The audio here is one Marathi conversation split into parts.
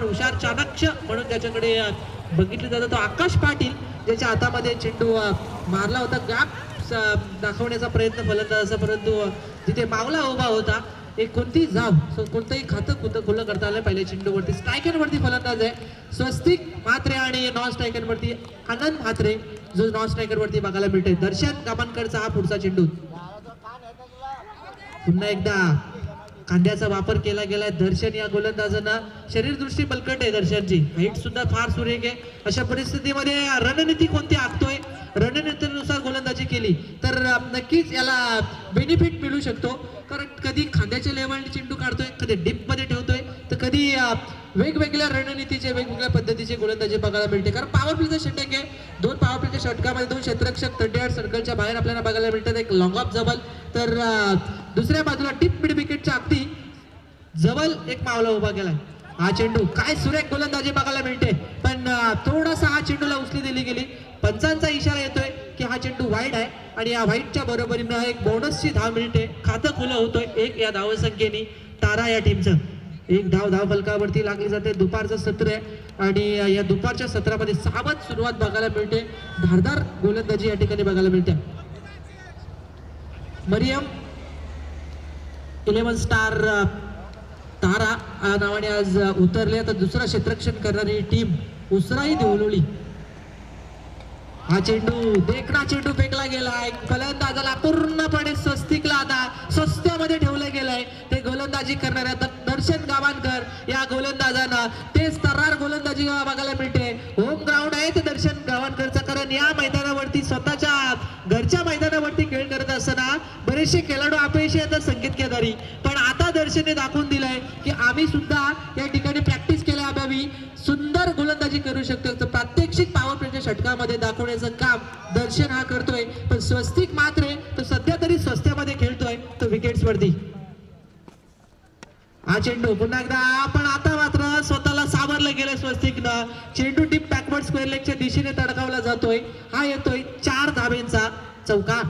हुशार चाणक्य म्हणून त्याच्याकडे बघितलं जातं. तो आकाश पाटील ज्याच्या हातामध्ये चेंडू मारला होता, गॅप दाखवण्याचा प्रयत्न फलंदाजाचा, परंतु जिथे मावला उभा होता एक कोणती जाव कोणतंही खातं खुलं करता आलं पहिल्या चेंडूवरती. स्ट्रायकरवरती फलंदाज आहे स्वस्तिक म्हात्रे आणि नॉन स्ट्रायकरवरती आनंद म्हात्रे जो नॉन स्ट्रायकरवरती बघायला मिळतोय. दर्शन गाभानकरचा हा पुढचा चेंडू. पुन्हा एकदा कांद्याचा वापर केला गेलाय. दर्शन या गोलंदाजांना शरीरदृष्टी बलकट आहे. दर्शनची हाईट सुद्धा फार सुरेख आहे. अशा परिस्थितीमध्ये रणनीती कोणती आखतोय, रणनीतीनुसार गोलंदाजी केली तर नक्कीच याला बेनिफिट मिळू शकतो. कारण कधी खांद्याच्या लेवलने चेंडू काढतोय, कधी डिप मध्ये ठेवतोय, तर कधी वेगवेगळ्या रणनीतीचे वेगवेगळ्या पद्धतीचे गोलंदाजी बघायला मिळते. कारण पॉवर प्लेचं षटक आहे. 2 पॉवर प्लेच्या षटकामध्ये 2 क्षेत्ररक्षक 38 सर्कलच्या बाहेर आपल्याला बघायला मिळतात. एक लॉंग ऑफ जबल, तर दुसऱ्या बाजूला टिप मिड विकेटच्या अगदी जवळ एक मावला उभा केलाय. हा चेंडू काय सुरेख गोलंदाजी बघायला मिळते, पण थोडासा हा चेंडूला उचली दिली गेली. पंचांचा इशारा येतोय की हा चेंडू वाईड आहे आणि या वाईडच्या बरोबरीनं एक बोनसची धाव मिळते. खातं खुलं होतोय 1 या धावसंख्येने. तारा या टीमचं 1 धाव फलकावरती लागली जाते. दुपारचं सत्र आहे आणि या दुपारच्या सत्रामध्ये सावध सुरुवात बघायला मिळते. धारदार गोलंदाजी या ठिकाणी बघायला मिळते. मरियम 11 स्टार तारा नावाने आज उतरले. तर दुसरा क्षेत्ररक्षण करणारी टीम उसराई देवलोली. हा चेंडू देखना चेंडू फेकला गेलाय. फलंदाजाला पूर्णपणे स्वस्तिकला आता स्वस्त्यामध्ये ठेवलं गेलंय. ते गोलंदाजी करणाऱ्या दर्शन गावानकर या गोलंदाजांना तेच तर्रार गोलंदाजी बघायला मिळते. होम ग्राउंड आहे ते दर्शन गावानकरचा, कारण या मैदानावरती स्वतःच्या घरच्या मैदानावरती खेळ करत असताना बरेचसे खेळाडू अपयशी येतात संकेत केदारी, पण आता दर्शनने दाखवून दिलंय की आम्ही सुद्धा या ठिकाणी प्रॅक्टिस केल्या अभावी सुंदर गोलंदाजी करू शकतो. तर प्रात्यक्षिक पॉवर प्लेच्या षटकामध्ये दाखवण्याचं काम दर्शन हा करतोय. पण स्वस्तिक मात्र तो सध्या तरी स्वस्त्यामध्ये खेळतोय तो विकेट्स वरती. हा चेंडू पुन्हा एकदा, पण आता मात्र स्वतःला सावरलं गेलं स्वस्तिकनं. चेंडू टीप बॅकवर्ड स्क्वेअर लेगच्या दिशेने तडकावला जातोय. हा येतोय 4 धावेंचा चौका.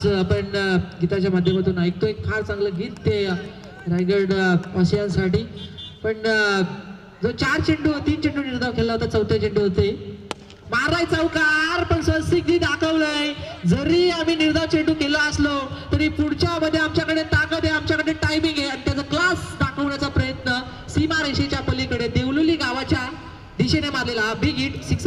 आपण गीताच्या माध्यमातून ऐकतोय. फार चांगलं गीत ते रायगड वासियांसाठी. पण जो 4 चेंडू 3 चेंडू निर्धाव खेळला होता, 4थ्या चेंडू होते माराय चौकार, पण स्वस्तिकनी दाखवलंय जरी आम्ही निर्धाव चेंडू केला असलो तरी पुढच्या मध्ये आमच्याकडे ताकद आहे, आमच्याकडे टायमिंग आहे आणि त्याचा क्लास दाखवण्याचा प्रयत्न सीमारेषेच्या पलीकडे देवलुली गावाच्या दिशेने मारलेला बिग हिट 6.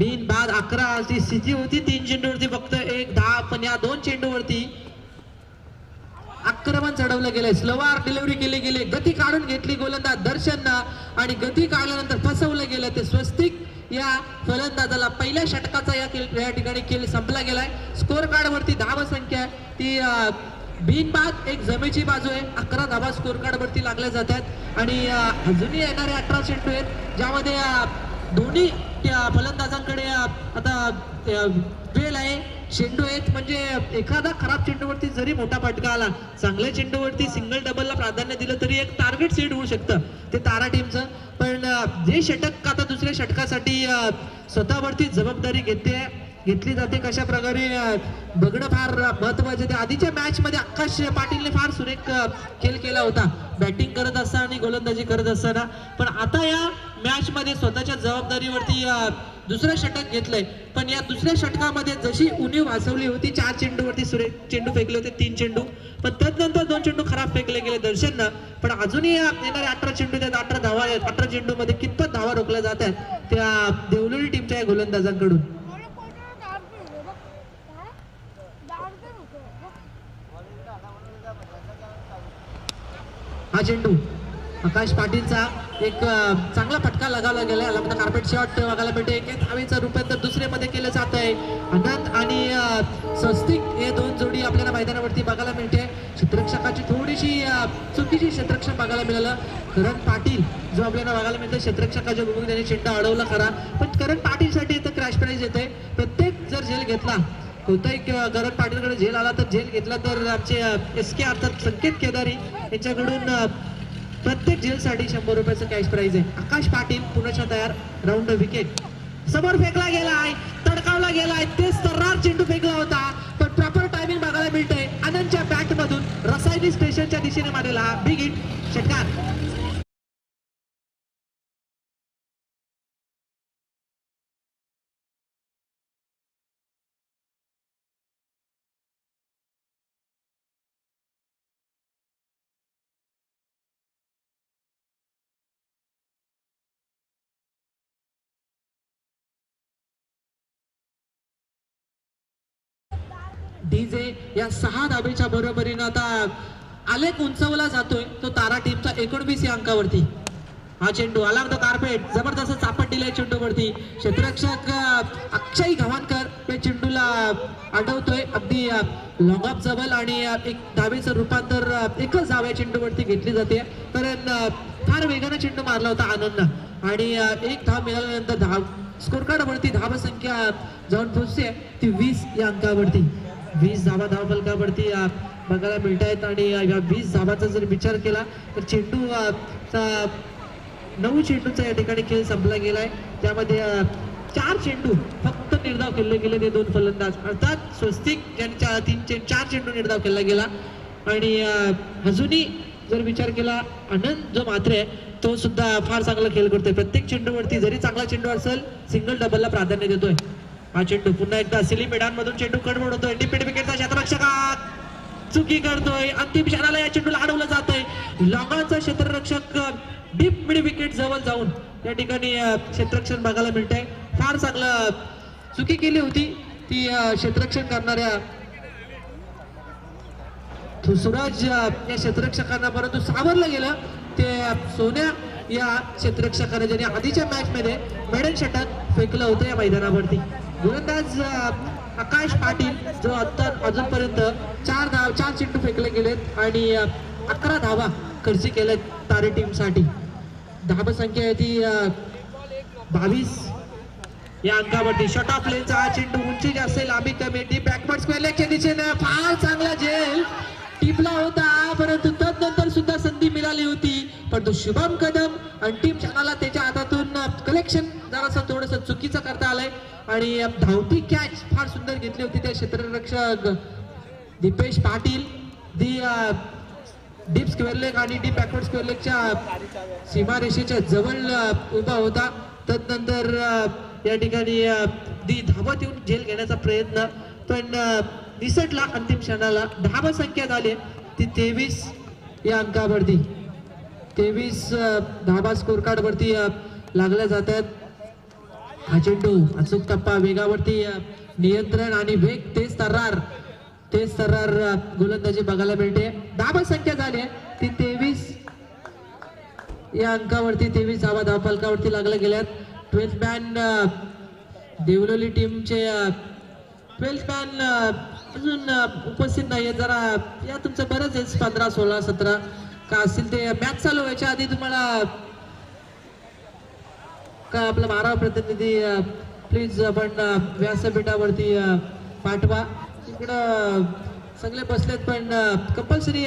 बिन बाद 11 ची स्थिती होती. 3 चेंडूवरती फक्त 1 धाव, पण या 2 चेंडूवरती आक्रमण चढवलं गेलंय. स्लोवार डिलिव्हरी केली गेली, गती काढून घेतली गोलंदाज दर्शननं आणि गती काढल्यानंतर फसवलं गेलं ते स्वस्तिक या फलंदाजाला. पहिल्या षटकाचा या ठिकाणी खेळ संपला गेलाय. स्कोर कार्ड वरती धाव संख्या ती बिनबाद एक जमेची बाजू आहे. 11 धावा स्कोर कार्ड वरती लागल्या जातात आणि अजूनही येणारे 18 चेंडू आहेत ज्यामध्ये दोन्ही त्या फलंदाजांकडे आता वेळ आहे. चेंडू आहेत म्हणजे एखादा खराब चेंडूवरती जरी मोठा फटका आला, चांगल्या चेंडूवरती सिंगल डबलला प्राधान्य दिलं तरी एक टार्गेट सेट होऊ शकतं ते तारा टीमचं. पण जे षटक आता दुसऱ्या षटकासाठी स्वतःवरती जबाबदारी घेते घेतली जाते कशा प्रकारे बघणं फार महत्वाचं आहे. आधीच्या मॅच मध्ये आकाश पाटीलने फार सुरेख खेळ केला होता बॅटिंग करत असताना आणि गोलंदाजी करत असताना. पण आता या मॅच मध्ये स्वतःच्या जबाबदारीवरती दुसरं षटक घेतलंय. पण या दुसऱ्या षटकामध्ये जशी उणीव भासवली होती 4 चेंडूवरती सुरेख चेंडू फेकले होते 3 चेंडू, पण त्यानंतर 2 चेंडू खराब फेकले गेले दर्शननं. पण अजूनही येणारे 18 चेंडू त्यात 18 धावा आहेत. 18 चेंडू मध्ये कितपत धावा रोखल्या जात आहेत त्या देवलोली टीमच्या गोलंदाजांकडून. हा चेंडू आकाश पाटीलचा एक चांगला फटका लगावला गेलाय. कार्पेट शॉट बघायला भेटते. एक धावेचं रूपांतर दुसरे मध्ये केलं जात आहे. आनंद आणि स्वस्तिक हे दोन जोडी आपल्याला मैदानावरती बघायला मिळते. क्षेत्ररक्षकाची थोडीशी चुकीची क्षेत्ररक्षण बघायला मिळालं. करण पाटील जो आपल्याला बघायला मिळतं क्षेत्ररक्षकाच्या भूमिकेत त्याने चेंडू अडवला खरा, पण करण पाटीलसाठी इथं क्रॅश प्राईज येते. प्रत्येक जर झेल घेतला कोणताही करण पाटीलकडे झेल आला तर झेल घेतला तर आमचे SK अर्थात संकेत केदारी यांच्याकडून प्रत्येक झेलसाठी 100 रुपयाचं कॅश प्राइज आहे. आकाश पाटील पुन्हा तयार. राऊंड विकेट समोर फेकला गेलाय, तडकावला गेलाय. तेच तर्रार चेंडू फेकला होता, पण प्रॉपर टायमिंग बघायला मिळतंय. आनंदच्या बॅट मधून रसायनी स्टेशनच्या दिशेने मारलेला हा बिग हिट षटकार. डीजे या 6 धाबेच्या बरोबरीनं आता आलेख उंचावला जातोय तो तारा टीमचा 19 या अंकावरती. हा चेंडू आला होता कार्पेट जबरदस्त चापट दिलाय चेंडूवरती. क्षेत्ररक्षक अक्षय गव्हाणकर या चेंडूला अडवतोय. अगदी लॉंग ऑफ जबल आणि एक धावेचं रूपांतर एकच धाव या चेंडूवरती घेतली जाते. कारण फार वेगाने चेंडू मारला होता आनंदनं आणि एक धाव मिळाल्यानंतर धाव स्कोर कार्ड वरती धाव संख्या जाऊन पोहोचते ती 20 या अंकावरती. 20 धावा धाव फलकावरती बघायला मिळत आहेत. आणि या 20 धावाचा जर विचार केला तर चेंडू 9 चेंडूचा या ठिकाणी खेळ संपला गेलाय. त्यामध्ये 4 चेंडू फक्त निर्धाव केले गेले ते 2 फलंदाज अर्थात स्वस्तिक ज्यांच्या 4 चेंडू निर्धाव केला गेला. आणि अजूनही जर विचार केला आनंद जो मात्र आहे तो सुद्धा फार चांगला खेळ करतोय. प्रत्येक चेंडूवरती जरी चांगला चेंडू असेल सिंगल डबलला प्राधान्य देतोय. हा चेंडू पुन्हा एकदा सिली मैदानमधून चेंडू कडवड होतोय. डिपेंड विकेटचा क्षेत्ररक्षक चुकी करतोय. अंतिम क्षणाला या चेंडूला अडवलं जातंय. लॉंगाचा क्षेत्ररक्षक डीप मिड विकेट जवळ जाऊन या ठिकाणी क्षेत्ररक्षण बघायला मिळतंय. फार चांगलं चुकी केली होती ती क्षेत्ररक्षण करणाऱ्या सुराज या क्षेत्ररक्षकांना, परंतु सावरलं गेलं ते सोन्या या क्षेत्ररक्षकाने ज्याने आधीच्या मॅच मध्ये मेडल षटक फेकलं होतं या मैदानावरती. गोलंदाज आकाश पाटील जो आता अजूनपर्यंत 4 चेंडू फेकले गेलेत आणि 11 धावा खर्ची केल्यात तारे टीम साठी. धाव संख्या आहे ती 22 या अंकावरती. शॉट ऑफ लेनचा हा चेंडू उंची जास्त लांबी कमी. डी बॅकवर्ड स्क्वेअर लेगच्या दिशेने फार चांगला झेल टिपला होता, परंतु तदनंतर सुद्धा संधी मिळाली होती. पण तो शुभम कदम अंतिम क्षणाला त्याच्या हातातून कलेक्शन जरासं थोडस चुकीचं करता आलंय आणि धावती कॅच फार सुंदर घेतली होती त्या क्षेत्ररक्षक Dipesh Patil. The deep square leg आणि डीप बॅकवर्ड स्क्वेअर लेगच्या सीमारेषेच्या जवळ उभा होता. तदनंतर या ठिकाणी दी धावत येऊन झेल घेण्याचा प्रयत्न पण निसटला. अंतिम क्षणाला धावा संख्या झाली ती 23 या अंकावरती. 23 धावा स्कोर कार्ड वरती लागल्या जातात. हा चेंडू अचूक टप्पा वेगावरती नियंत्रण आणि वेग तेज तर्रार गोलंदाजी बघायला मिळते. धावा संख्या झाली ती 23 या अंकावरती. 23 धावा धाव फलकावरती लागल्या गेल्यात. 12th मॅन देवलोली टीमचे 12th मॅन अजून उपस्थित नाहीये. जरा या तुमचं बरंच आहे 15 16 17 का असतील ते मॅच चालू व्हायच्या आधी तुम्हाला का आपला 12वा प्रतिनिधी प्लीज आपण व्यासपीठावरती पाठवा. इकडं सगळे बसलेत पण कंपल्सरी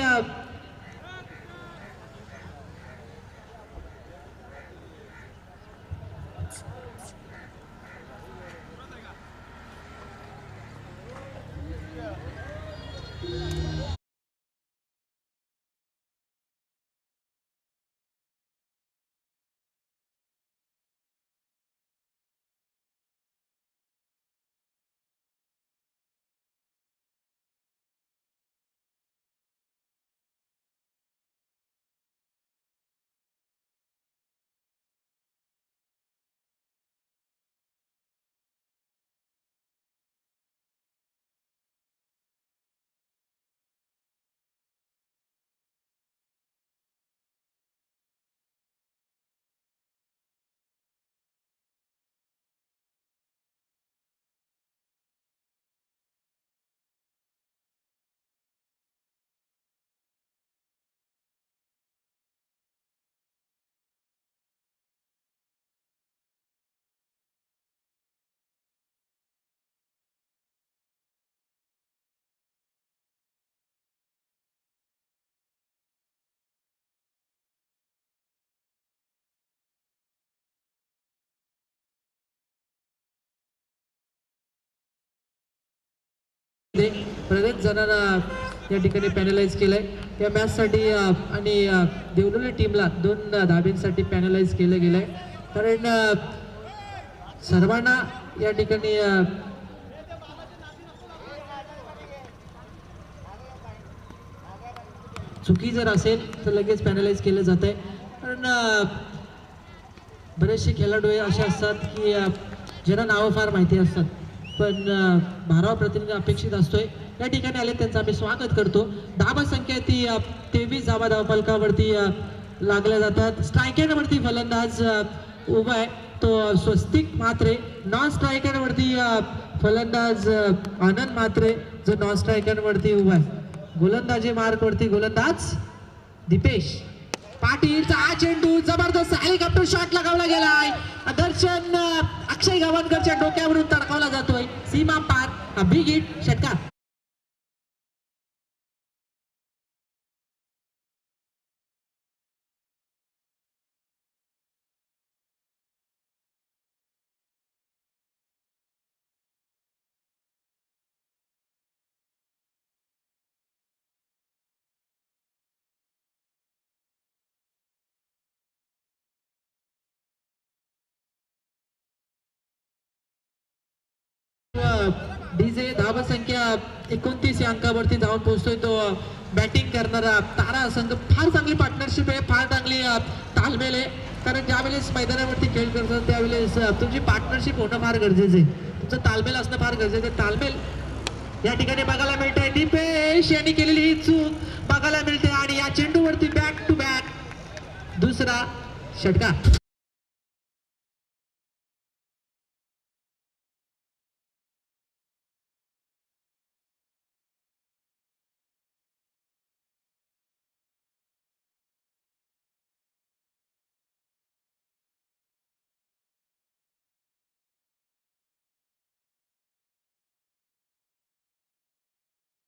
बरेच जणांना या ठिकाणी पॅनलाइज केलंय या मॅच साठी आणि देवरुली टीमला 2 धाब्यांसाठी पॅनलाइज केलं गेलंय कारण सर्वांना या ठिकाणी चुकी जर असेल तर लगेच पॅनलाइज केलं जात आहे कारण बरेचसे खेळाडू असे असतात की ज्यांना नावं फार माहिती असतात पण बारावा प्रतिनिधी अपेक्षित असतोय या ठिकाणी आले त्यांचं आम्ही स्वागत करतो धाबा संख्या ती 23 धाबा धावफलकावरती लागल्या जातात स्ट्रायकरवरती फलंदाज उभा आहे तो स्वस्तिक म्हात्रे नॉन स्ट्रायकरवरती फलंदाज आनंद म्हात्रे जो नॉन स्ट्रायकरवरती उभा आहे गोलंदाजी मार्कवरती गोलंदाज दीपेश पाटीलचा हा चेंडू जबरदस्त हेलिकॉप्टर शॉट लगावला गेलाय दर्शन अक्षय गव्हाणकरच्या डोक्यावरून तडकावला जातोय सीमा पार बिग हिट षटकार डीजे धावा संख्या 29 या अंकावरती जाऊन पोहोचतोय तो बॅटिंग करणारा तारा संघ फार चांगली पार्टनरशिप आहे फार चांगली तालमेल आहे कारण ज्यावेळेस मैदानावरती खेळ करतात त्यावेळेस तुमची पार्टनरशिप होणं फार गरजेचं आहे तुमचं तालमेल असणं फार गरजेचं आहे तालमेल या ठिकाणी बघायला मिळतंय दीपेश यांनी केलेली ही चूक बघायला मिळते आणि या चेंडूवरती बॅक टू बॅक दुसरा षटकार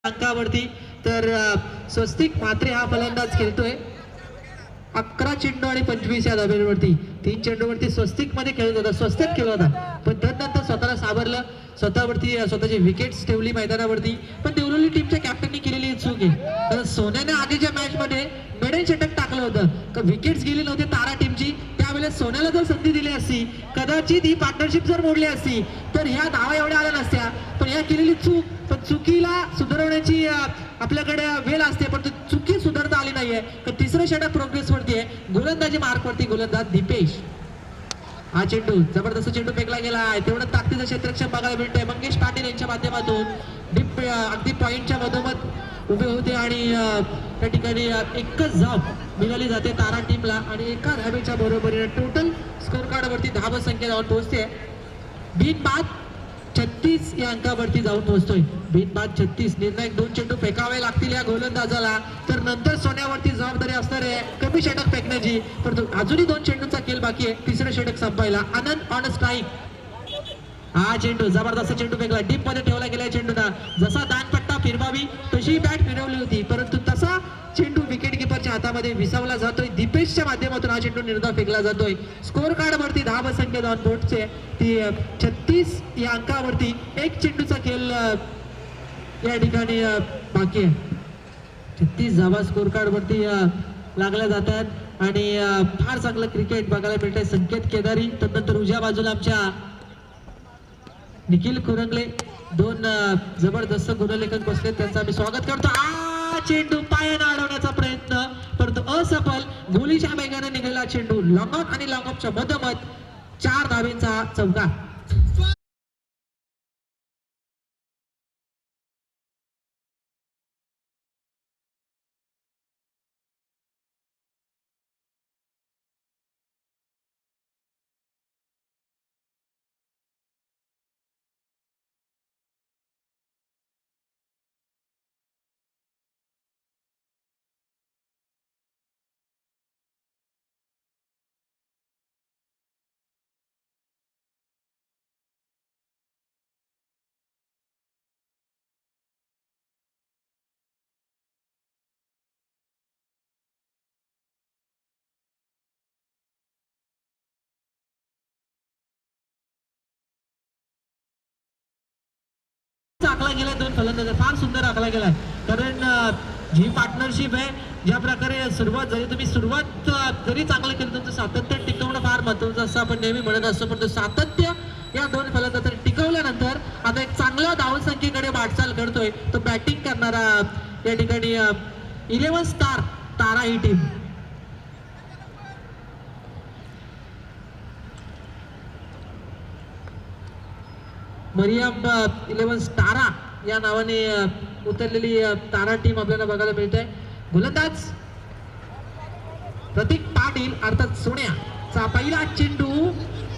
अंकावरती तर स्वस्तिक म्हात्रे हा फलंदाज खेळतोय 11 चेंडू आणि 25 या धाब्यांवरती 3 चेंडूवरती स्वस्तिक मध्ये खेळत होता स्वस्तिक खेळत होता पण त्यानंतर स्वतःला सावरलं स्वतःवरती स्वतःची विकेट्स ठेवली मैदानावरती पण देवरुली टीमच्या कॅप्टननी केलेली चूक आहे तर सोन्याने आधीच्या मॅच मध्ये मेडन षटक टाकलं होतं विकेट्स गेली नव्हती तारा टीमची त्यावेळेस सोन्याला जर संधी दिली असती कदाचित ही पार्टनरशिप जर मोडली असती तर ह्या धावा एवढ्या आल्या नसत्या पण ह्या केलेली चूक पण चुकीला सुधारवण्याची आपल्याकडे वेळ असते पण चुकी सुधारता आली नाहीये तर तिसरं षटक प्रोग्रेस वरती आहे गोलंदाजी मार्कवरती गोलंदाज दीपेश हा चेंडू जबरदस्त चेंडू फेकला गेला तेवढं ताकदीचं क्षेत्ररक्षण बघायला मिळतंय मंगेश पाटील यांच्या माध्यमातून डीप अगदी पॉइंटच्या मधोमध उभे होते आणि त्या ठिकाणी एकच धाव मिळाली जाते तारा टीमला आणि एका धावेच्या बरोबरीने टोटल स्कोर कार्ड वरती धाव संख्या जाऊन पोहोचते बिनबाद 36 या अंकावरती जाऊन पोहोचतोय बिनबाद 36 निर्णायक 2 चेंडू फेकावे लागतील या गोलंदाजाला तर नंतर सोन्यावरती जबाबदारी असणार आहे कमी षटक फेकण्याची परंतु अजूनही 2 चेंडूंचा खेळ बाकी आहे तिसरं षटक संपायला आनंद ऑन स्ट्राईक हा चेंडू जबरदस्त चेंडू फेकला डीप मध्ये ठेवला गेला चेंडूना जसा दानपट्टा फिरवावी तशी बॅट फिरवली होती परंतु तसा चेंडू विकेट किपरच्या हातामध्ये विसावला जातोय दीपेशच्या माध्यमातून हा चेंडू निर्धाव फेकला जातोय स्कोर कार्ड वरती धाव संख्या जाऊन पोहोचते ती 36 या अंकावरती एक चेंडूचा खेळ या ठिकाणी बाकी आहे 36 धावा स्कोर कार्ड वरती लागल्या जातात आणि फार चांगलं क्रिकेट बघायला मिळतंय संकेत केदारी त्यानंतर उजव्या बाजूला आमच्या निखिल कुरंगले 2 जबरदस्त गुणलेखक बसले त्यांचं आम्ही स्वागत करतो चेंडू पायाने अडवण्याचा प्रयत्न परंतु असफल गोलीच्या वेगाने निघालेला चेंडू लॉंग ऑन आणि लॉंग ऑफच्या मधोमध 4 धावेचा चौकार आखला गेलाय दोन फलंदाज, फार सुंदर आखला गेलाय. कारण जी पार्टनरशिप आहे, ज्या प्रकारे सुरुवात जरी चांगलं केलं तुमचं सातत्य टिकवणं फार महत्वाचं असं आपण नेहमी म्हणत असतो. पण सातत्य या दोन फलंदाजांनी टिकवल्यानंतर आता एक चांगल्या धावसंख्येकडे वाटचाल करतोय तो बॅटिंग करणारा या ठिकाणी 11 स्टार तारा ही टीम. मरियम 11 स्टारा या नावाने उतरलेली तारा टीम आपल्याला बघायला मिळते. गोलंदाज प्रतीक पाटील अर्थात सोन्याचा पहिला चेंडू,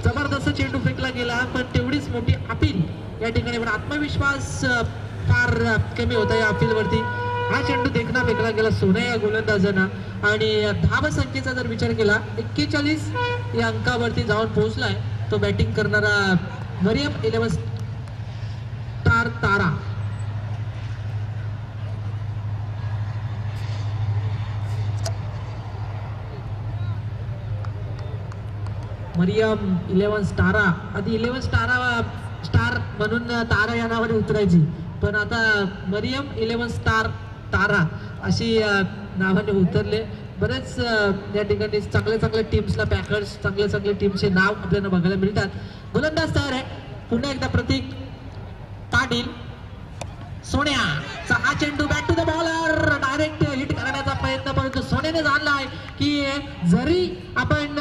जबरदस्त चेंडू फेकला गेला पण तेवढीच मोठी अपील या ठिकाणी, पण आत्मविश्वास फार कमी होता या अपील वरती. हा चेंडू देखना फेकला गेला सोन्या या गोलंदाजांना आणि धाव संख्येचा जर विचार केला 41 या अंकावरती जाऊन पोहोचलाय तो बॅटिंग करणारा मरियम 11 स्टार तारा. मरियम 11 स्टारा, आधी 11 स्टार म्हणून तारा या नावाने उतरायची, पण आता मरियम 11 स्टार तारा अशी नावाने उतरले. बरेच या ठिकाणी चांगल्या टीम्सला पॅकर्स चांगल्या टीमचे नाव आपल्याला बघायला मिळतात. गोलंदाज तयार आहे पुन्हा एकदा प्रतीक पाटील. सोन्याचा हा चेंडू back to the bowler, direct hit करण्याचा प्रयत्न, परंतु सोन्याने जाणलाय की जरी आपण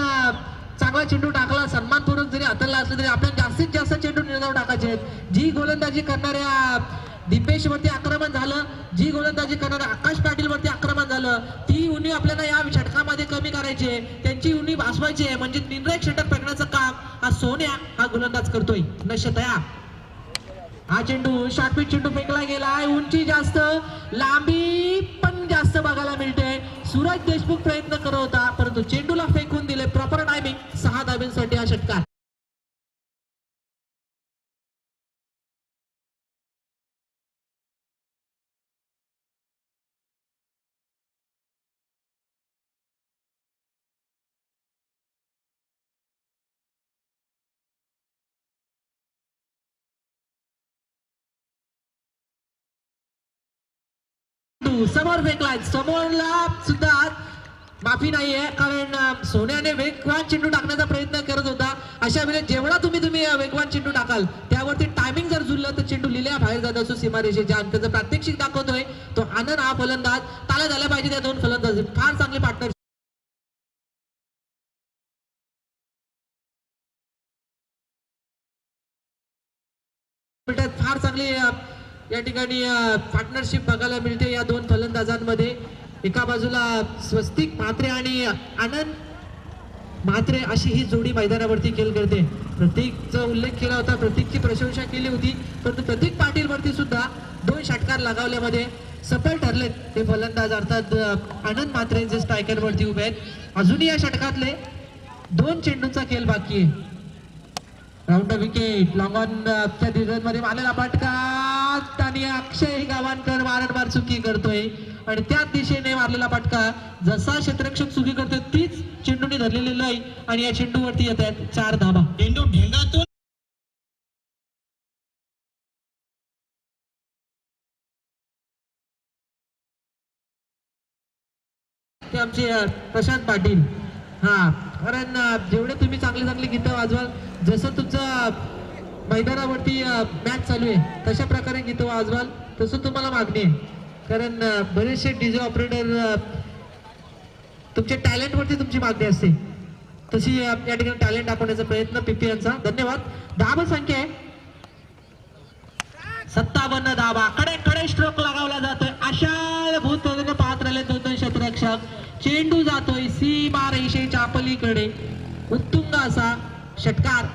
चांगला चेंडू टाकला, सन्मानपूर्वक जरी हाताला असलं तरी आपल्याला जास्तीत जास्त चेंडू निर्धाव टाकायचे आहेत. जी गोलंदाजी करणाऱ्या दीपेश वरती आक्रमण झालं, जी गोलंदाजी करणाऱ्या आकाश पाटील वरती आक्रमण झालं, ती उणीव आपल्याला या षटकामध्ये कमी करायची आहे, त्यांची उणीव भासवायची आहे. म्हणजे निर्णायक षटक फेकण्याचं काम हा सोन्या हा गोलंदाज करतोय. नशतया हा चेंडू शॉर्टपिच चेंडू फेकला गेलाय, उंची जास्त लांबी पण जास्त बघायला मिळते. सूरज देशमुख प्रयत्न करत होता परंतु चेंडूला फेकून दिले. प्रॉपर टायमिंग 6 धाब्यांसाठी हा षटकार. समोर फेकलाय, समोरला सुद्धा माफी नाहीये कारण सोन्याने वेगवान चेंडू टाकण्याचा प्रयत्न करत होता. अशा वेळेस जेवढा तुम्ही वेगवान चेंडू टाकाल त्यावरती टायमिंग जर जुळलं तर चेंडू लिहिल्या बाहेर जात असतो सीमारेषेच्या. आणि त्याचं प्रात्यक्षिक दाखवतोय तो आनंद हा फलंदाज. ताला झाला पाहिजे त्या दोन फलंदाज, फार चांगली पार्टनर. फार चांगली या ठिकाणी पार्टनरशिप बघायला मिळते या दोन फलंदाजांमध्ये. एका बाजूला स्वस्तिक म्हात्रे आणि आनंद म्हात्रे अशी ही जोडी मैदानावरती खेळ करते. प्रतीकचा उल्लेख केला होता, प्रतीकची प्रशंसा केली होती, परंतु प्रतीक पाटील वरती सुद्धा 2 षटकार लगावल्यामध्ये सफल ठरलेत ते फलंदाज अर्थात आनंद म्हात्रे जे स्ट्रायकर वरती उभे आहेत. अजूनही या षटकातले 2 चेंडूचा खेळ बाकी आहे. राऊंड विकेट लॉंग ऑन च्या डिझाईन आलेला फटका आणि अक्षय गावांकर वारंवार चुकी करतोय आणि त्याच दिशेने मारलेला फटका. जसा क्षेत्ररक्षक चुकी करतोय तीच चेंडूने धरलेली लय आणि या चेंडूवरती येत आहेत 4 धाबा. चेंडू ढेंगातून ते आमचे प्रशांत पाटील. हा कारण जेवढे तुम्ही चांगली गीतं वाजवाल, जसं तुमचं मैदानावरती मॅच चालू आहे तशा प्रकारे गीतं वाजवाल तसं तुम्हाला मागणी आहे. कारण बरेचसे डीजे ऑपरेटर तुमच्या टॅलेंट वरती तुमची मागणी असते, तशी या ठिकाणी टॅलेंट दाखवण्याचा प्रयत्न पीपी यांचा. धन्यवाद. धाबा संख्या आहे 57 धाबा. कडे स्ट्रोक लगावला जातोय. अशा भूत पद्धतीने पाहत राहिले दोन क्षेत्ररक्षक. चेंडू जातोय सीमा रेषेच्या पलीकडे. उत्तुंग असा षटकार.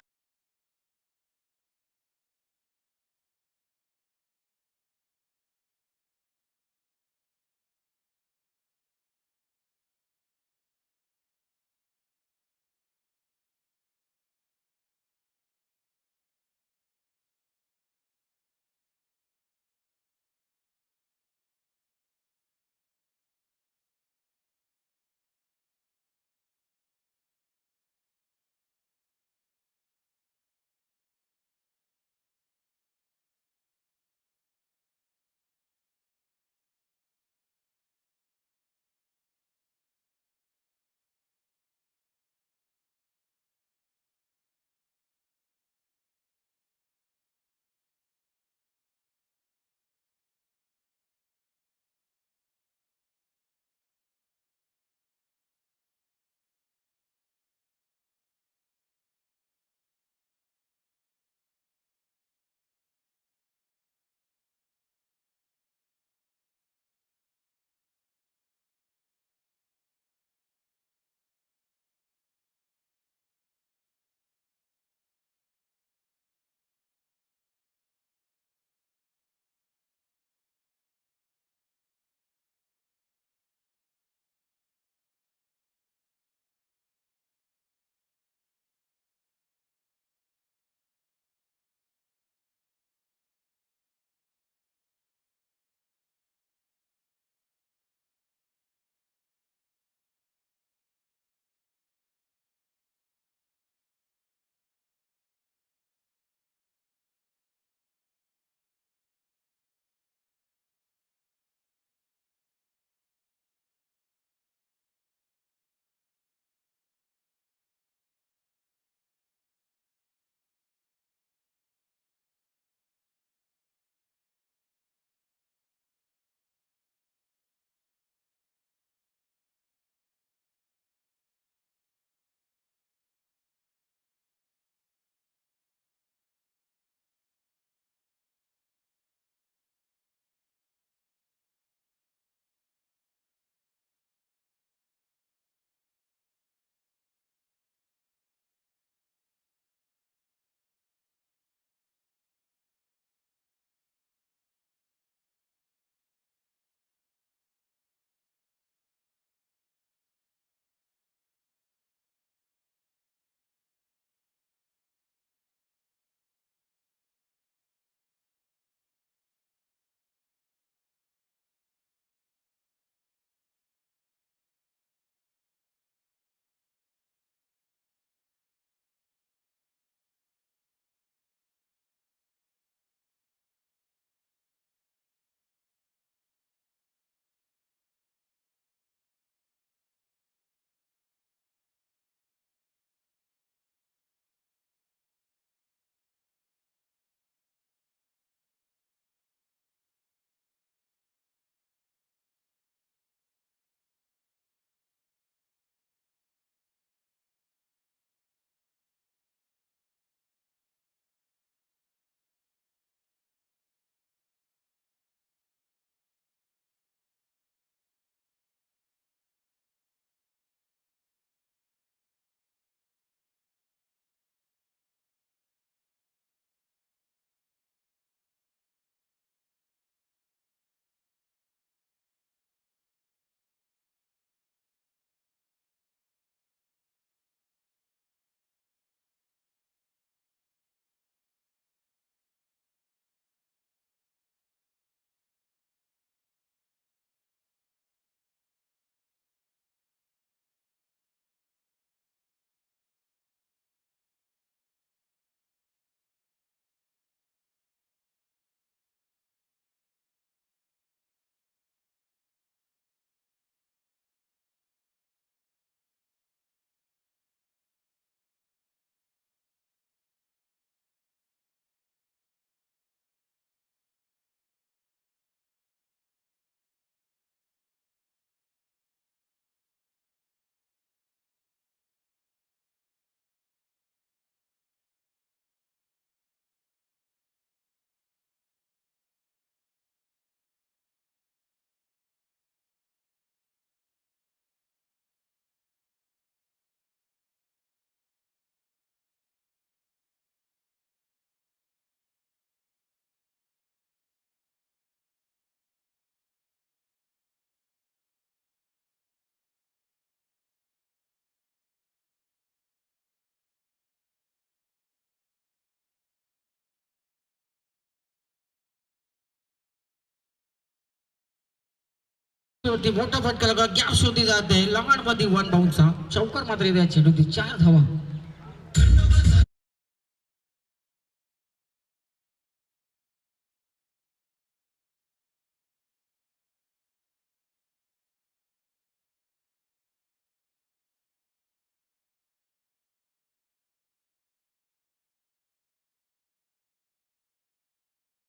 होती मोठा फटका लगा गॅस होती जाते लंगाण मध्ये वन बाउन्सचा चौकार मात्र द्या चेंडूची 4 धावा.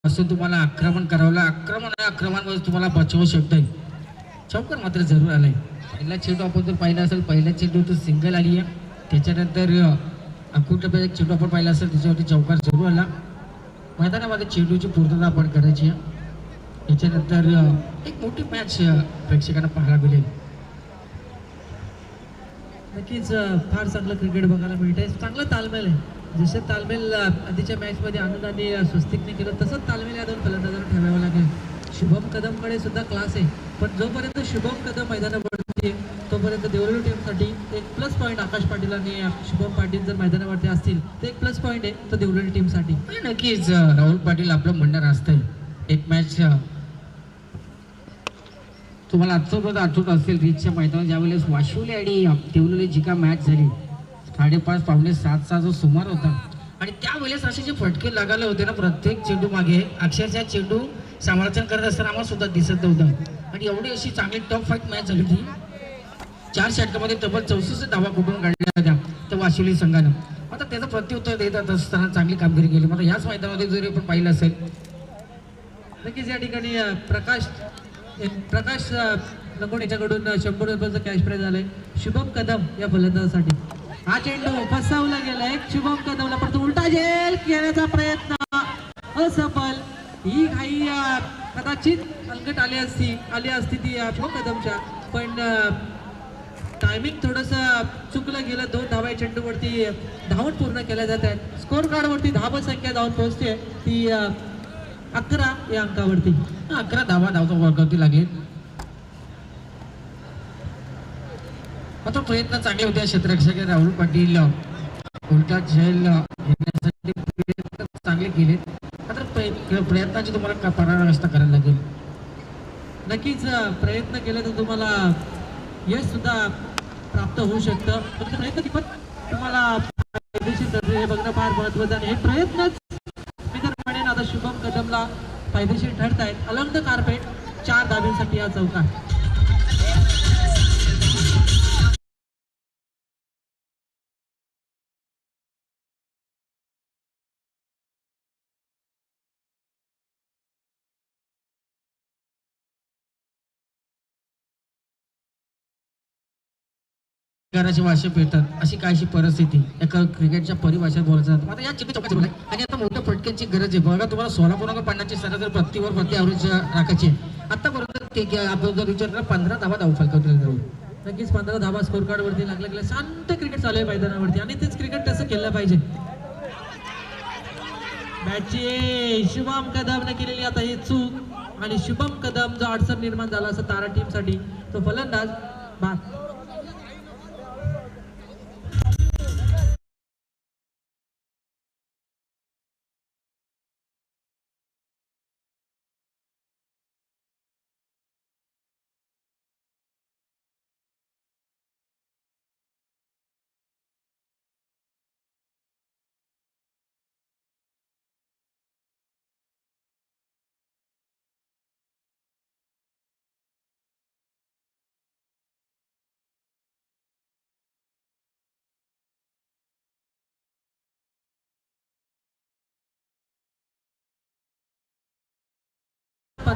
असं तुम्हाला आक्रमण करावं आक्रमणामध्ये तुम्हाला बचवू शकतंय. चौकार मात्र जरूर आलाय. पहिला चेंडू आपण जर पाहिला असेल पहिला चेंडू तर सिंगल आली आहे. त्याच्यानंतर अंकुटला एक चेंडू आपण पाहिला असेल त्याच्यावरती चौकार जरूर आला. मैदानामध्ये चेंडूची पूर्तता आपण करायची आहे. त्याच्यानंतर एक मोठी मॅच प्रेक्षकांना पाहायला मिळेल. नक्कीच फार चांगलं क्रिकेट बघायला मिळतंय. चांगलं तालमेल आहे. जसं तालमेल आधीच्या मॅचमध्ये आनंदाने स्वस्तिकने केलं तसंच तालमेल या दोन फलंदाजांना ठेवावं लागेल. शुभम कदमकडे सुद्धा क्लास आहे पण जोपर्यंत शुभम कदम मैदानावरती आहे तोपर्यंत देवळी टीमसाठी एक प्लस पॉईंट आकाश पाटील आणि शुभम पाटील जर मैदानावरती असतील तर एक प्लस पॉईंट आहे तो देवळी टीमसाठी. नक्कीच राहुल पाटील आपलं म्हणणं असतंय. एक मॅच तुम्हाला आठवत असेल रीचच्या मैदानात ज्यावेळेस वाशिवली आणि देवळी जी का मॅच झाली 5:30 पावणे 7चा जो सुमार होता आणि त्यावेळेस असे जे फटके लागायला होते ना प्रत्येक चेंडू मागे अक्षरशः चेंडू समालोचन करत असताना आम्हाला सुद्धा दिसत नव्हतं आणि एवढी अशी चांगली टॉप फाईट मॅच झाली होती. 4 षटकामध्ये तब्बल 64 धावा कुठून काढल्या होत्या त्या वाशिवली संघानं. आता त्याचं प्रत्युत्तर देत असताना चांगली कामगिरी केली. मात्र याच मैदानामध्ये जरी आपण पाहिलं असेल नक्कीच या ठिकाणी प्रकाश लंगोट याच्याकडून 100 रुपयाचं कॅश प्राईज आलंय शुभम कदम या फलंदाजासाठी. हा चेंडू फसवला गेला एक शुभम कदमला पण तो उलटा झेल घेण्याचा प्रयत्न असफल. ही घाई कदाचित अलगट आली असती ती शुभम कदमच्या पण टायमिंग थोडस चुकलं गेलं. 2 धावा चेंडूवरती धावून पूर्ण केल्या जात आहेत. स्कोर कार्डवरती धावा संख्या धावून पोहोचते ती 11 या अंकावरती. 11 धावा वर्गावरती लागले. मात्र प्रयत्न चांगले होते क्षेत्ररक्षक राहुल पाटील उलटा झेल घेण्यासाठी प्रयत्न चांगले केले. मात्र प्रयत्नाची तुम्हाला पराकाष्ठा करायला लागेल. नक्कीच प्रयत्न केले तर तुम्हाला यश सुद्धा प्राप्त होऊ शकतं पण प्रयत्न किंमत तुम्हाला फायदेशीर हे बघणं फार महत्त्वाचं आहे. हे प्रयत्नच मी तर म्हणेन आता शुभम कदमला फायदेशीर ठरत आहेत. अलंग द कार्पेट 4 धाब्यांसाठी हा चौकार. घराची भाषा पेटतात अशी काहीशी परिस्थिती एका क्रिकेटच्या परिभाषेत बोलायचं जातं. आता या चिठ्ठी चौकात आहे आणि आता मोठ्या फटक्यांची गरज आहे. बघा तुम्हाला 16.50ची सरासरी प्रति ॲव्हरेज राखायची आहे. आतापर्यंत आपण जर विचार केला 15 धावा धाव फलकावतील जाऊ. नक्कीच 15 धावा स्कोर कार्ड वरती लागले. शांत क्रिकेट चालू आहे मैदानावरती आणि तेच क्रिकेट तसं केलं पाहिजे. मॅचची शुभम कदमने केलेली आता ही चूक आणि शुभम कदम जो अडचण निर्माण झाला असं तारा टीमसाठी तो फलंदाज बाद.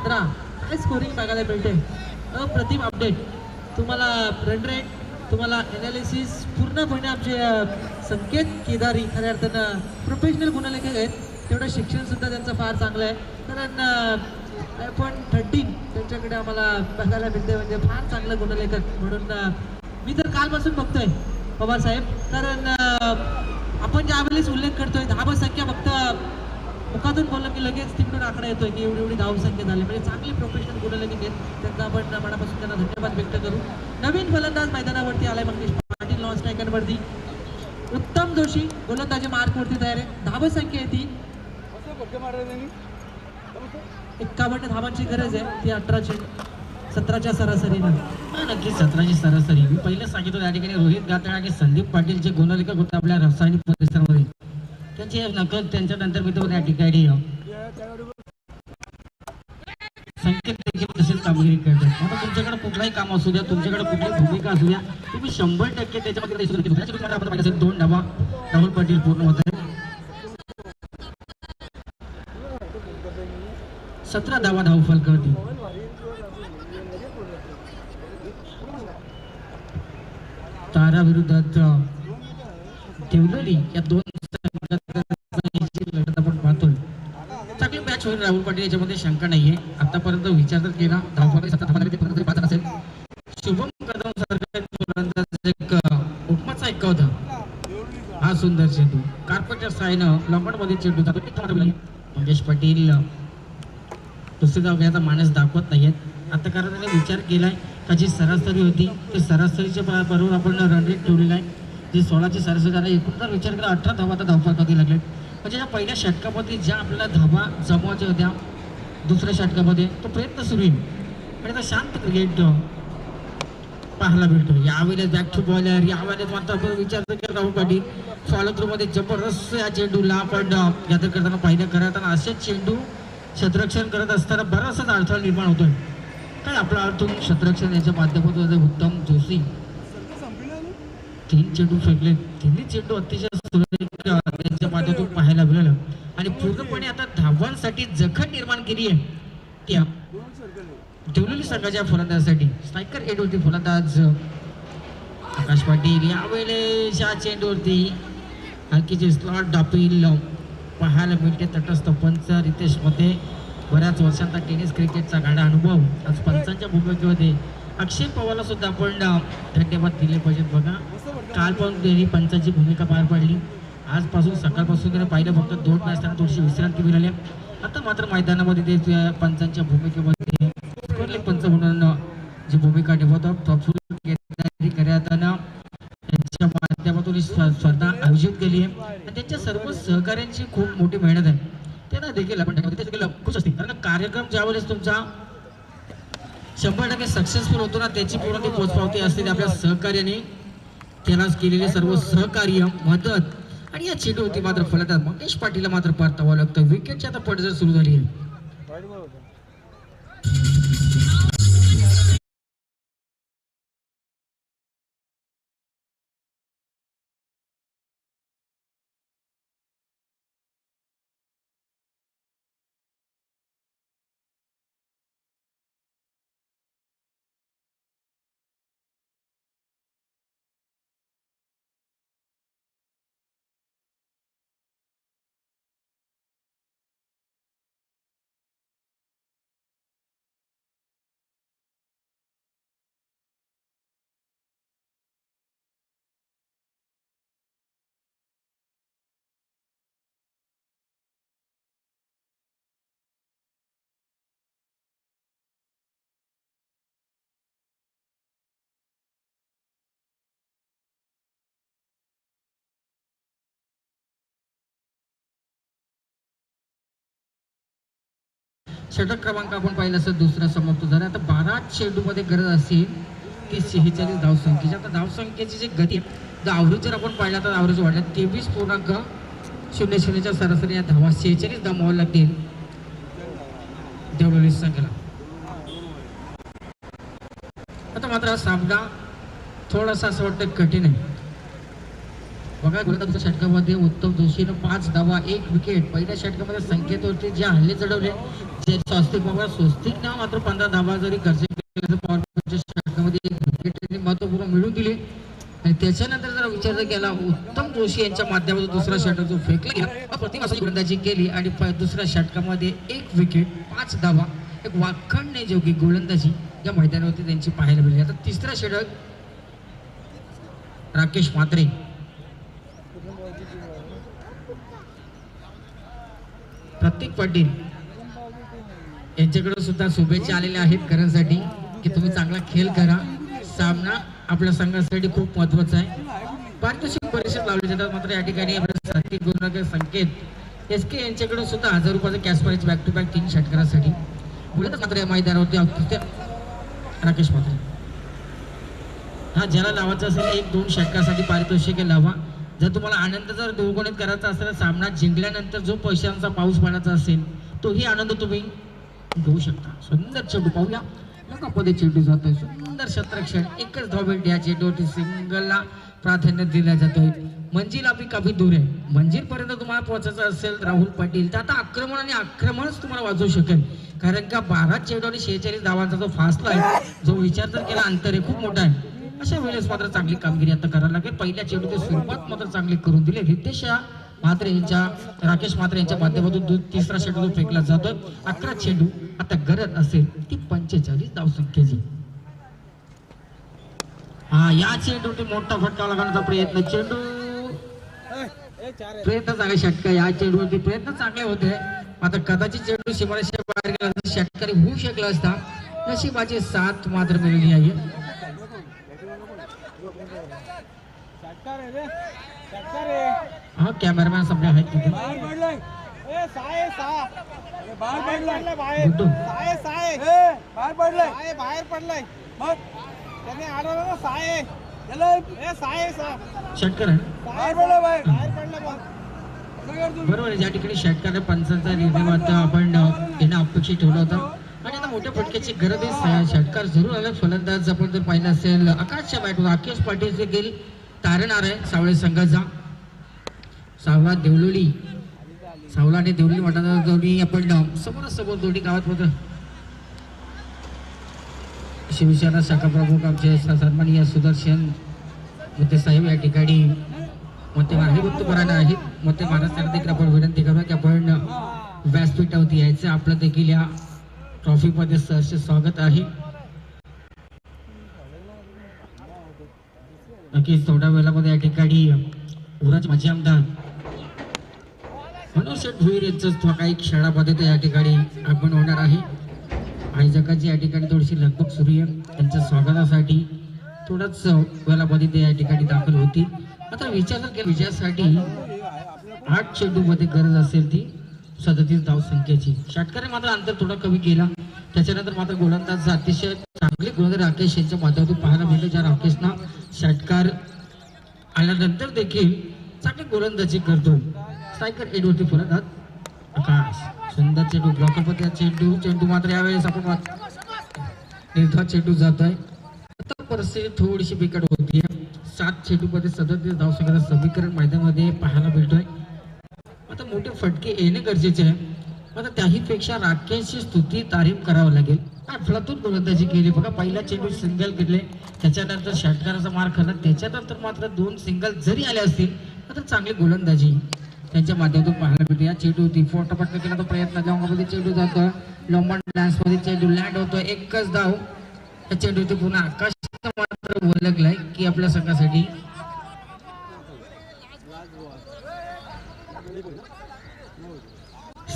काय स्कोरिंग बघायला मिळते. अप्रतिम अपडेट तुम्हाला रन रेट तुम्हाला एनालिसिस पूर्णपणे आमचे संकेत केदारी खऱ्या अर्थानं प्रोफेशनल गुणलेखक आहेत. तेवढं शिक्षण सुद्धा त्यांचं फार चांगलं आहे. कारण iPhone 13 त्यांच्याकडे आम्हाला बघायला मिळते म्हणजे फार चांगलं गुणलेखक म्हणून मी तर कालपासून बघतोय पवार साहेब. कारण आपण ज्यावेळेस उल्लेख करतोय धाव संख्या फक्त मुखातून बोललं की लगेच तिकडून आकडा येतोय की एवढी धावसंख्या झाली म्हणजे चांगले प्रोफेशनल गुणलेखक आहेत. त्यांचा आपण मनापासून त्यांना धन्यवाद व्यक्त करू. नवीन फलंदाज मैदानावरती आलाय मंगेश पाटील नॉन स्ट्रायकरवरती. उत्तम जोशी गोलंदाजी मार्कवरती तयार आहे. धावसंख्या आहे ती 51 धावांची गरज आहे ती 18 चेंडू 17च्या सरासरीनं? नक्कीच 17ची सरासरी. मी पहिलं सांगितलं त्या ठिकाणी रोहित गाताळ आणि संदीप पाटील जे गुणलेखक होते आपल्या रासायनिक परिसरामध्ये, त्यांची नकल त्यांच्यानंतर मी तो त्या ठिकाणी संकेत देखील तसेच कामगिरी करतात. आता तुमच्याकडे कुठलाही काम असू द्या, तुमच्याकडे कुठलीही भूमिका असू द्या, तुम्ही 100% त्याच्यामध्ये आपण पाहिजे असेल 2 धावा राहुल पाटील पूर्ण होत आहे. 17 धावा धावफलकावरती. तारा विरुद्धात ठेवलेली या 2 लढत आपण पाहतोय. चांगली मॅच होईल राहुल पाटील, याच्यामध्ये शंका नाहीये. आतापर्यंत विचार जर केला धावफलक 17 धावांमध्ये 5 असेल. शुभम कदम सारखा एक उपमाचा एक होता हा सुंदर चेंडू कार्पेटच्या साईनं लंबडमध्ये चेंडू जातो. मंगेश पाटील दुसरी धाव घ्यायचा मानस दाखवत नाहीयेत आता, कारण त्याने विचार केलाय का जी सरासरी होती ते सरासरीच्या बरोबर आपण रन रेट ठेवलेला आहे. जी 16ची सरासरी झाला, एकूण जर विचार केला 18 धावा आता धावफलकावरती लागले. म्हणजे या पहिल्या षटकामध्ये ज्या आपल्याला धावा जमवायच्या होत्या दुसऱ्या षटकामध्ये तो प्रयत्न सुरू येईल आणि आता शांत क्रिकेट पाहायला मिळतो. यावेळेस बॅक टू बॉलर, यावेळेस मात्र आपण विचार केला राहुल पाटील फॉलो थ्रू मध्ये जबरदस्त या चेंडूला आपण यात्रा करताना पाहिलं करताना असेच चेंडू क्षेत्ररक्षण करत असताना बराचसा अडथळा निर्माण होतोय. काय आपला अडथून क्षेत्ररक्षण याच्या माध्यमातून उत्तम जोशी 3 चेंडू फेकले, 3 चेंडू अतिशय त्यांच्या माध्यमातून पाहायला मिळालं आणि पूर्णपणे आता धावांसाठी जखम निर्माण केली आहे त्या ठेवलेली संघाच्या फलंदाजासाठी. स्ट्रायकर एड होती फलंदाज आकाश पाटील. यावेळेस या चेंडूवरती हलकीचे स्लॉट डापील पाहायला मिळते. तटस्थ पंच रितेश मध्ये बऱ्याच वर्षांचा टेनिस क्रिकेटचा गाडा अनुभव आज पंचांच्या भूमिकेमध्ये. अक्षय पवारला सुद्धा आपण धन्यवाद दिले पाहिजेत. बघा काल पण त्यांनी पंचांची भूमिका पार पाडली, आजपासून सकाळपासून त्याने पाहिलं फक्त 2 मॅच त्यांना थोडीशी विश्रांती मिळाली. आता मात्र मैदानामध्ये ते पंचांच्या भूमिकेमध्ये पंच म्हणून जी भूमिका निभवतात करताना त्यांच्या माध्यमातून स्पर्धा आयोजित केली आहे आणि त्यांच्या सर्व सहकाऱ्यांची खूप मोठी मेहनत आहे. त्यांना देखील आपण खुश असते, कारण कार्यक्रम ज्यावेळेस तुमचा 100% सक्सेसफुल होतो ना, त्याची पूर्ण ती पोचपावती असते आपल्या सहकार्याने त्यालाच केलेले सर्व सहकार्य मदत. आणि या चेंडू होती मात्र फलंदाज मंगेश पाटीलला मात्र परतावं लागतं. विकेटची आता पडझड सुरू झाली आहे. षटक क्रमांक आपण पाहिलं असं दुसरा समाप्त झाला. आता 12 चेंडूमध्ये गरज असेल ती 46 धावसंख्येची. आता धावसंख्येची जी गती आवरेज जर आपण पाहिला तर आवरेज वाढला 23.00च्या सरासरी या धावा 46 धावावं लागतील देवळी संघाला. आता मात्र हा सामना थोडासा असं वाटतं कठीण आहे. बघा गोलंदाजीच्या षटकामध्ये उत्तम जोशीनं 5 धावा 1 विकेट. पहिल्या षटकामध्ये संख्येत जे हल्ले चढवले जे स्वस्तिक नाव मात्र 15 धावा जरी खर्च केले पॉवर षटकामध्ये 1 विकेट महत्वपूर्ण मिळवून दिले. आणि त्याच्यानंतर जर विचार केला उत्तम जोशी यांच्या माध्यमातून दुसरा षटक जो फेकला गेला प्रतिभाची गोलंदाजी केली आणि दुसऱ्या षटकामध्ये 1 विकेट 5 धावा एक वाखणणे जोगी गोलंदाजी या मैदानावरती त्यांची पाहायला मिळाली. आता तिसरा षटक राकेश म्हात्रे प्रतीक पाटील यांच्याकडे सुद्धा शुभेच्छा आलेल्या आहेत करण्यासाठी की तुम्ही चांगला खेळ करा. सामना आपल्या संघासाठी खूप महत्वाचा आहे. पारितोषिक परिषद लावले जातात मात्र या ठिकाणी आपल्या संकेत SK यांच्याकडे सुद्धा 1000 रुपयाचं cash prize back to back 3 षटकारासाठी बोलत मात्र या मैदानावरती राकेश म्हात्रे. हा ज्याला लावायचा असेल 1-2 षटकासाठी पारितोषिक लावा. जर तुम्हाला आनंद जर दोघगुणित करायचा असेल तर सामना जिंकल्यानंतर जो पैशांचा पाऊस पडायचा असेल तोही आनंद तुम्ही घेऊ शकता. सुंदर चेंडू पाहूया. लोकांमध्ये चेंडू जातोय. सुंदर क्षेत्ररक्षण. एकच धाव भेट या चेंडूवरती सिंगलला प्राधान्य दिलं जातोय. मंजिल आपली काफी दूर आहे. मंजिल पर्यंत तुम्हाला पोहोचायचं असेल राहुल पाटील तर आता आक्रमण आणि आक्रमणच तुम्हाला वाचवू शकेल. कारण का 12 चेंडू आणि 46 धावांचा जो फासला आहे जो विचार जर केला अंतर आहे खूप मोठा आहे. अशा वेळेस मात्र चांगली कामगिरी आता करायला लागेल. पहिल्या चेंडूची सुरुवात मात्र चांगली करून दिली. रितेश म्हात्रे यांच्या राकेश म्हात्रे यांच्या माध्यमातून तिसरा चेंडू फेकला जातोय. 11 चेंडू आता गरज असेल ती 45 धावसंख्येची. हा या चेंडूवरती मोठा फटका लागण्याचा प्रयत्न. चेंडू प्रयत्न चांगले षटकार. या चेंडूवरती प्रयत्न चांगले होते. आता कदाचित चेंडू सीमारेषे बाहेर गेला तर षटकारी होऊ शकला असता. नशिबाची साथ मात्र मिळाली आहे. हा कॅमेरामॅन समजा आहेत तिथे. षटकार आहे बरोबर आहे. ज्या ठिकाणी षटकार पंचांचा निर्णय आता आपण येणं अपेक्षित ठेवलं होतं आणि आता मोठ्या फटक्याची गरज आहे. षटकार जरूर आलं. फलंदाज आपण जर पाहिलं असेल आकाशच्या बॅटवर राकेश पाटील देखील तारणार आहे सावळे संघाचा. सावळा देवलोली सावळा आणि देवलोली वाटाणा दोन्ही आपण समोरासमोर दोन्ही गावात होतं. शिवसेना शाखा प्रमुख आमचे सन्माननीय सुदर्शन मोते साहेब या ठिकाणी मोते हरिभक्तपरायण आहेत. मोते महाराष्ट्राला देखील आपण विनंती करूया की आपण व्यासपीठावरती यायचं. आपलं देखील या ट्रॉफीमध्ये सहर्ष स्वागत आहे. नक्कीच थोड्या वेळामध्ये या ठिकाणी उराज माजी आमदार मनोज शेठ भुईर यांचं काही क्षणामध्ये तर या ठिकाणी आगमन होणार आहे. आयोजकांची या ठिकाणी थोडीशी लगबग सुरू आहे. त्यांच्या स्वागतासाठी थोडंच वेळामध्ये ते या ठिकाणी दाखल होतील. आता विचार जर केला विजयासाठी 8 चेंडूमध्ये गरज असेल ती 37 धावसंख्येची. षटकाने मात्र अंतर थोडा कमी केला. त्याच्यानंतर मात्र गोलंदाज अतिशय चांगले गोलंदाज राकेश यांच्या माध्यमातून पाहायला मिळाले. ज्या राकेशना षटकार आल्यानंतर देखील चांगली गोलंदाजी करतो. स्ट्रायकर एडवरती फलंदाज आकाश. सुंदर चेंडू ब्लॉकरपती चेंडू मात्र यावेळेस आपण निर्धार चेंडू जात आहे. आता परिस्थिती थोडीशी बिकट होती. 7 चेंडूमध्ये 37 धावसंख्येचं समीकरण मैदानामध्ये पाहायला मिळतोय. आता मोठे फटके येणे गरजेचे आहे. आता त्याहीपेक्षा राकेशची स्तुती तारीफ करावं लागेल. अफलातून गोलंदाजी केली बघा. पहिला चेंडू सिंगल घेतले त्याच्यानंतर षटकाराचा मार खाल्ला. त्याच्यानंतर मात्र 2 सिंगल जरी आले असतील तर चांगली गोलंदाजी त्यांच्या माध्यमातून पाहायला मिळते. या चेंडूवरती फोटोपटका केला तो प्रयत्न. लॉंगमध्ये चेंडू जातो. लॉंबॉन डान्समध्ये चेंडू लँड होतो. एकच धाव. या चेंडूवरती पुन्हा आकाश मात्र ओळखलाय की आपल्या संघासाठी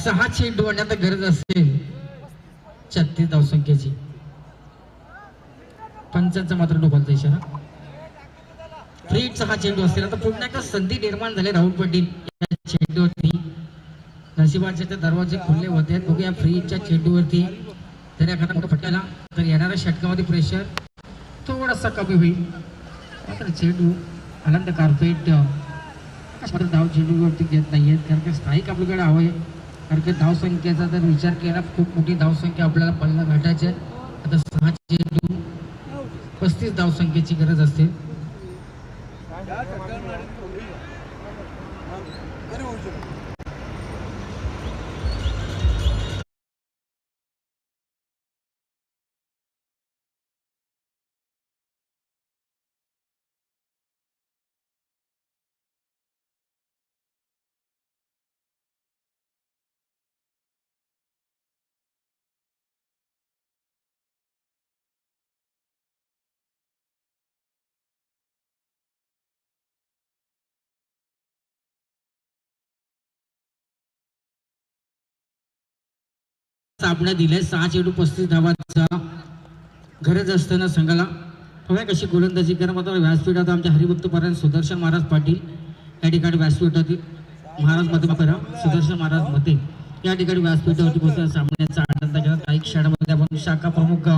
6 चेंडू आणण्यात गरज असेल 36 धावसंख्येची. पंचांचा मात्र डोकालचा इशारा. फ्रीटचा हा चेंडू असेल. आता पुन्हा एकदा संधी निर्माण झाली राहुल पाटील या चेंडूवरती. नशिबाचे दरवाजे खुले होते. बघूया फ्रीटच्या चेंडूवरती जर एखादा मोठा फटकाला तर येणाऱ्या षटकामध्ये प्रेशर थोडासा कमी होईल. मात्र चेंडू आनंद कार्पेट धाव चेंडूवरती घेत नाहीयेत कारण की स्थायिक आपल्याकडे हवं आहे. कारण की धावसंख्येचा जर विचार केला खूप मोठी धावसंख्या आपल्याला पल्ला गाठायची आहे. आता 6 चेंडू 35 धावसंख्येची गरज असते. साबणा दिलाय. 6 चेंडू 35 धावांचा गरज असताना संघाला बघा कशी गोलंदाजी करा. मात्र व्यासपीठात आमच्या हरिभक्तपरायण सुदर्शन महाराज पाटील या ठिकाणी व्यासपीठातील महाराज मध्ये करा सुदर्शन महाराज मध्ये या ठिकाणी व्यासपीठावरती बसून सामन्याचा आनंद घेतात. काही क्षणामध्ये आपण शाखा प्रमुख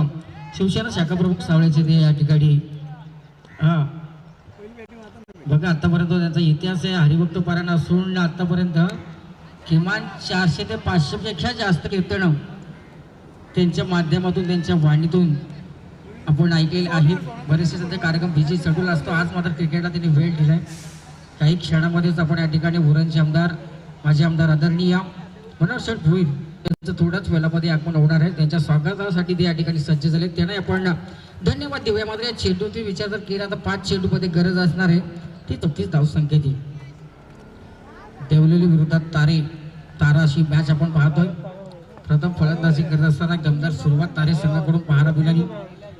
शिवसेना शाखा प्रमुख सावळ्याचे ते या ठिकाणी हा बघा आतापर्यंत त्यांचा इतिहास आहे हरिभक्त पारायण असून आतापर्यंत किमान 400 ते 500 पेक्षा जास्त कीर्तन त्यांच्या माध्यमातून त्यांच्या वाणीतून आपण ऐकलेले आहेत. बरेचसे सध्या कार्यक्रम बिझी शेड्यूल असतो. आज मात्र क्रिकेटला त्यांनी वेळ दिलाय. काही क्षणामध्येच आपण या ठिकाणी उरणचे आमदार माजी आमदार आदरणीय मनोहर शेठ भोईर त्यांचं थोड्याच वेळामध्ये आपण होणार आहे. त्यांच्या स्वागतासाठी ते या ठिकाणी सज्ज झाले. त्यांना आपण धन्यवाद देऊया. मात्र या चेंडूचा विचार जर केला तर 5 चेंडूमध्ये गरज असणार आहे ती 33 धावसंख्येची. देवलेली विरोधात तारा अशी मॅच आपण पाहतोय. प्रथम फलंदाजी करत असताना दमदार सुरुवात तारे संघाकडून पाहायला मिळाली.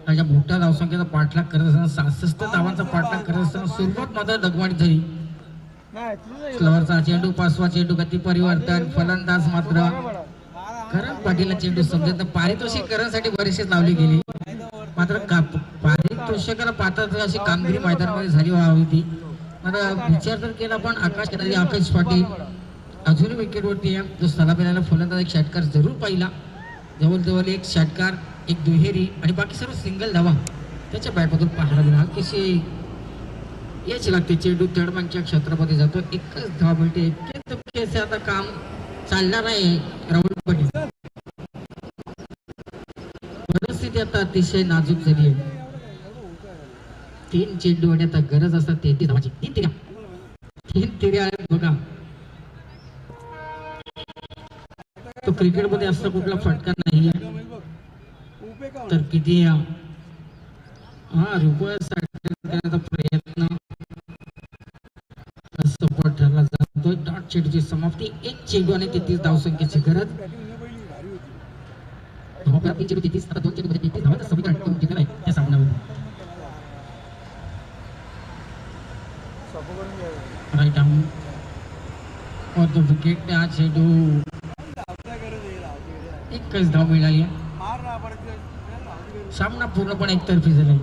त्याच्या मोठ्या धावसंख्येचा पाठलाग करत असताना 66 धावांचा पाठलाग करत असताना सुरुवात मात्र दगवाणी झाली. स्लवरचा चेंडू 5वा चेंडू गती परिवर्तन फलंदाज मात्र करण पाटील चेंडू समजत पारितोषिक करण्यासाठी बरेचसे लावली गेली. मात्र पारितोषिकाला पात्र अशी कामगिरी मैदानामध्ये झाली होती. मात्र विचार जर केला पण आकाश पाटील अजूनही विकेटवरती आहे. जो सलामीला फलंदाज एक षटकार जरूर पाहिला. जवळजवळ एक षटकार एक दुहेरी आणि बाकी सर्व सिंगल धावा त्याच्या बॅटमधून पाहायला मिळाला. कशी याची लागते चेंडू तडमांच्या क्षेत्रामध्ये जातो. एकच धाव मिळते. इतके आता काम चालणार आहे राहुल पाटील. परिस्थिती आता अतिशय नाजूक झाली आहे. 3 चेंडू आणि आता गरज असतात 33 धावांची. 3 तिऱ्या आहेत बघा. तो क्रिकेटमध्ये असा कुठला फटका नाही तर किती रुपयासाठी प्रयत्न सपोर्ट ठरला जातो. डॉट चेंडूची समाप्ती 1 चेंडू आणि 33 धावसंख्येची गरज. 3 चेंडू 33 आता 2 चेंडू 33 धावांचं समीकरण करून जिंकलं आहे त्या सामन्यावर. राईट आर्म और तो विकेट ने आज चेंडू एकच धाव मिळाली. सामना पूर्णपणे एकतर्फी झाला.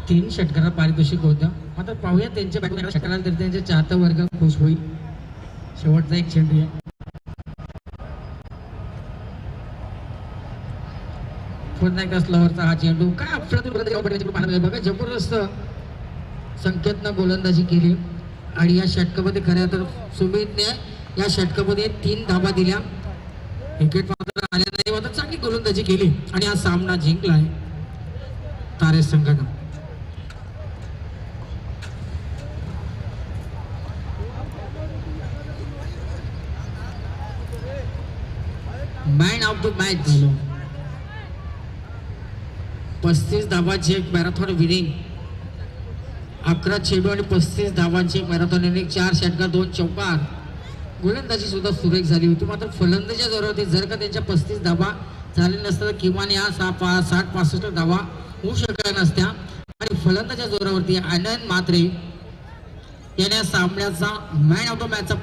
3 षटकाराला पारितोषिक होतं. मात्र पाहूया त्यांच्या बॅटमॅन षटकाराला तर त्यांचे चाहता वर्ग खुश होईल. शेवटचा एक चेंडू आहे. पुन्हा एकदा स्लोवरचा हा चेंडू काय अफलातून बघा जबरदस्त संकेतनं गोलंदाजी केली आणि या षटकामध्ये खऱ्या तर सुमितने या षटकामध्ये 3 धावा दिल्या. विकेट मात्र आल्या नाही. मात्र चांगली गोलंदाजी केली आणि हा सामना जिंकलाय तारे संघानं. मॅन ऑफ द मॅच झालो. 35 धावांची एक मॅरेथॉन विनिंग. 11 चेंडू आणि 35 धावांची एक मॅरेथॉन इनिंग. 4 षटकार 2 चौकार. गोलंदाजी सुद्धा सुरेख झाली होती. मात्र फलंदाजीच्या जोरावरती जर का त्यांच्या 35 धावा झाल्या नसत्या तर किमान या 60-65 धावा होऊ शकल्या नसत्या. आणि फलंदाजीच्या जोरावरती आनंद म्हात्रे याने सामन्याचा मॅन ऑफ द मॅचचा